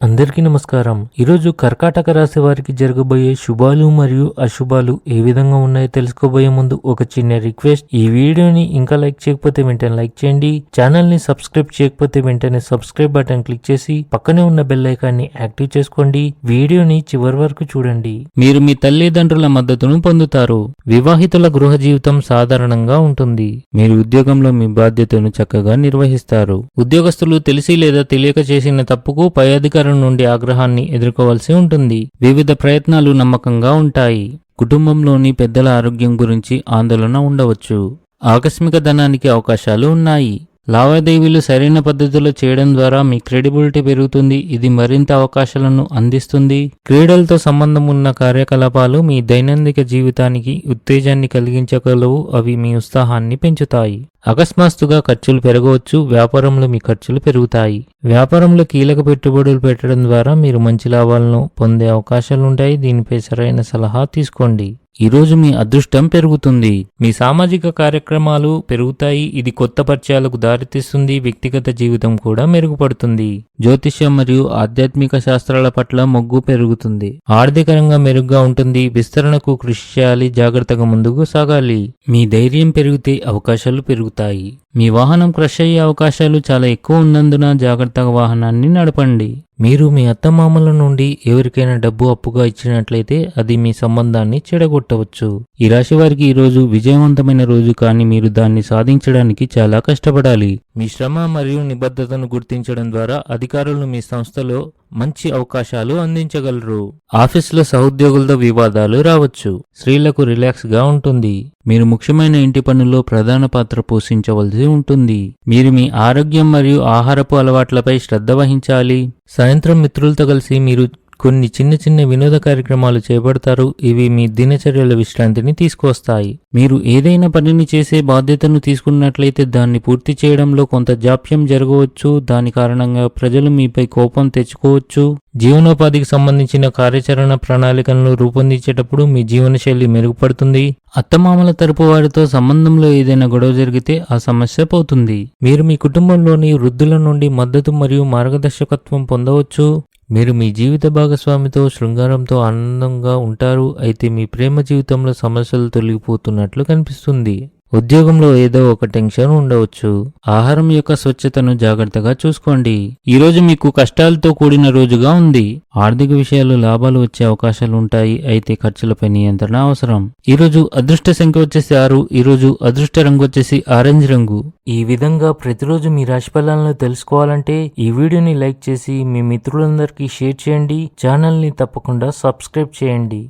అందరికీ నమస్కారం. ఈరోజు కర్కాటక రాశి వారికి జరగబోయే శుభాలు మరియు అశుభాలు ఏ విధంగా ఉన్నాయో తెలుసుకోబోయే ముందు ఒక చిన్న రిక్వెస్ట్. ఈ వీడియోని ఇంకా లైక్ చేయకపోతే వెంటనే లైక్ చేయండి. ఛానల్ ని సబ్స్క్రైబ్ చేయకపోతే వెంటనే సబ్స్క్రైబ్ బటన్ క్లిక్ చేసి పక్కనే ఉన్న బెల్ ఐకాన్ని యాక్టివ్ చేసుకోండి. వీడియోని చివరి వరకు చూడండి. మీరు మీ తల్లిదండ్రుల మద్దతును పొందుతారు. వివాహితుల గృహ జీవితం సాధారణంగా ఉంటుంది. మీరు ఉద్యోగంలో మీ బాధ్యతను చక్కగా నిర్వహిస్తారు. ఉద్యోగస్తులు తెలిసి లేదా తెలియక చేసిన తప్పుకు పై అధికారుల నుండి ఆగ్రహాన్ని ఎదుర్కోవాల్సి ఉంటుంది. వివిధ ప్రయత్నాలు నమ్మకంగా ఉంటాయి. కుటుంబంలోని పెద్దల ఆరోగ్యం గురించి ఆందోళన ఉండవచ్చు. ఆకస్మిక ధనానికి అవకాశాలు ఉన్నాయి. లావాదేవీలు సరైన పద్ధతిలో చేయడం ద్వారా మీ క్రెడిబిలిటీ పెరుగుతుంది. ఇది మరింత అవకాశాలను అందిస్తుంది. క్రీడలతో సంబంధం ఉన్న కార్యకలాపాలు మీ దైనందిక జీవితానికి ఉత్తేజాన్ని కలిగించగలవు. అవి మీ ఉత్సాహాన్ని పెంచుతాయి. అకస్మాత్తుగా ఖర్చులు పెరగవచ్చు. వ్యాపారంలో మీ ఖర్చులు పెరుగుతాయి. వ్యాపారంలో కీలక పెట్టుబడులు పెట్టడం ద్వారా మీరు మంచి లాభాలను పొందే అవకాశాలుంటాయి. దీనిపై సరైన సలహా తీసుకోండి. ఈరోజు మీ అదృష్టం పెరుగుతుంది. మీ సామాజిక కార్యక్రమాలు పెరుగుతాయి. ఇది కొత్త పరిచయాలకు దారితీస్తుంది. వ్యక్తిగత జీవితం కూడా మెరుగుపడుతుంది. జ్యోతిష్యం మరియు ఆధ్యాత్మిక శాస్త్రాల పట్ల మొగ్గు పెరుగుతుంది. ఆర్థికంగా మెరుగ్గా ఉంటుంది. విస్తరణకు కృషి చేయాలి. జాగ్రత్తగా ముందుకు సాగాలి. మీ ధైర్యం పెరిగితే అవకాశాలు పెరుగుతాయి. మీ వాహనం క్రష్ అయ్యే అవకాశాలు చాలా ఎక్కువ ఉన్నందున జాగ్రత్తగా వాహనాన్ని నడపండి. మీరు మీ అత్తమామల నుండి ఎవరికైనా డబ్బు అప్పుగా ఇచ్చినట్లయితే అది మీ సంబంధాన్ని చెడగొట్టవచ్చు. ఈ రాశి వారికి ఈరోజు విజయవంతమైన రోజు, కానీ మీరు దాన్ని సాధించడానికి చాలా కష్టపడాలి. మీ శ్రమ మరియు నిబద్ధతను గుర్తించడం ద్వారా అధికారులు మీ సంస్థలో మంచి అవకాశాలు అందించగలరు. ఆఫీసులో సహోద్యోగులతో వివాదాలు రావచ్చు. స్త్రీలకు రిలాక్స్ గా ఉంటుంది. మీరు ముఖ్యమైన ఇంటి పనుల్లో ప్రధాన పాత్ర పోషించవలసి ఉంటుంది. మీరు మీ ఆరోగ్యం మరియు ఆహారపు అలవాట్లపై శ్రద్ధ వహించాలి. సాయంత్రం మిత్రులతో కలిసి మీరు కొన్ని చిన్న చిన్న వినోద కార్యక్రమాలు చేపడతారు. ఇవి మీ దినచర్యల విశ్రాంతిని తీసుకొస్తాయి. మీరు ఏదైనా పనిని చేసే బాధ్యతను తీసుకున్నట్లయితే దాన్ని పూర్తి చేయడంలో కొంత జాప్యం జరగవచ్చు. దాని కారణంగా ప్రజలు మీపై కోపం తెచ్చుకోవచ్చు. జీవనోపాధికి సంబంధించిన కార్యాచరణ ప్రణాళికలను రూపొందించేటప్పుడు మీ జీవనశైలి మెరుగుపడుతుంది. అత్తమామల తరపు వారితో సంబంధంలో ఏదైనా గొడవ జరిగితే ఆ సమస్య పోతుంది. మీరు మీ కుటుంబంలోని వృద్ధుల నుండి మద్దతు మరియు మార్గదర్శకత్వం పొందవచ్చు. మీరు మీ జీవిత భాగస్వామితో శృంగారంతో ఆనందంగా ఉంటారు. అయితే మీ ప్రేమ జీవితంలో సమస్యలు తొలగిపోతున్నట్లు కనిపిస్తుంది. ఉద్యోగంలో ఏదో ఒక టెన్షన్ ఉండవచ్చు. ఆహారం యొక్క స్వచ్ఛతను జాగ్రత్తగా చూసుకోండి. ఈరోజు మీకు కష్టాలతో కూడిన రోజుగా ఉంది. ఆర్థిక విషయాలు లాభాలు వచ్చే అవకాశాలు ఉంటాయి. అయితే ఖర్చులపై నియంత్రణ అవసరం. ఈరోజు అదృష్ట సంఖ్య వచ్చేసి 6. ఈరోజు అదృష్ట రంగు వచ్చేసి ఆరెంజ్ రంగు. ఈ విధంగా ప్రతిరోజు మీ రాశి ఫలాలను తెలుసుకోవాలంటే ఈ వీడియోని లైక్ చేసి మీ మిత్రులందరికీ షేర్ చేయండి. ఛానల్ ని తప్పకుండా సబ్స్క్రైబ్ చేయండి.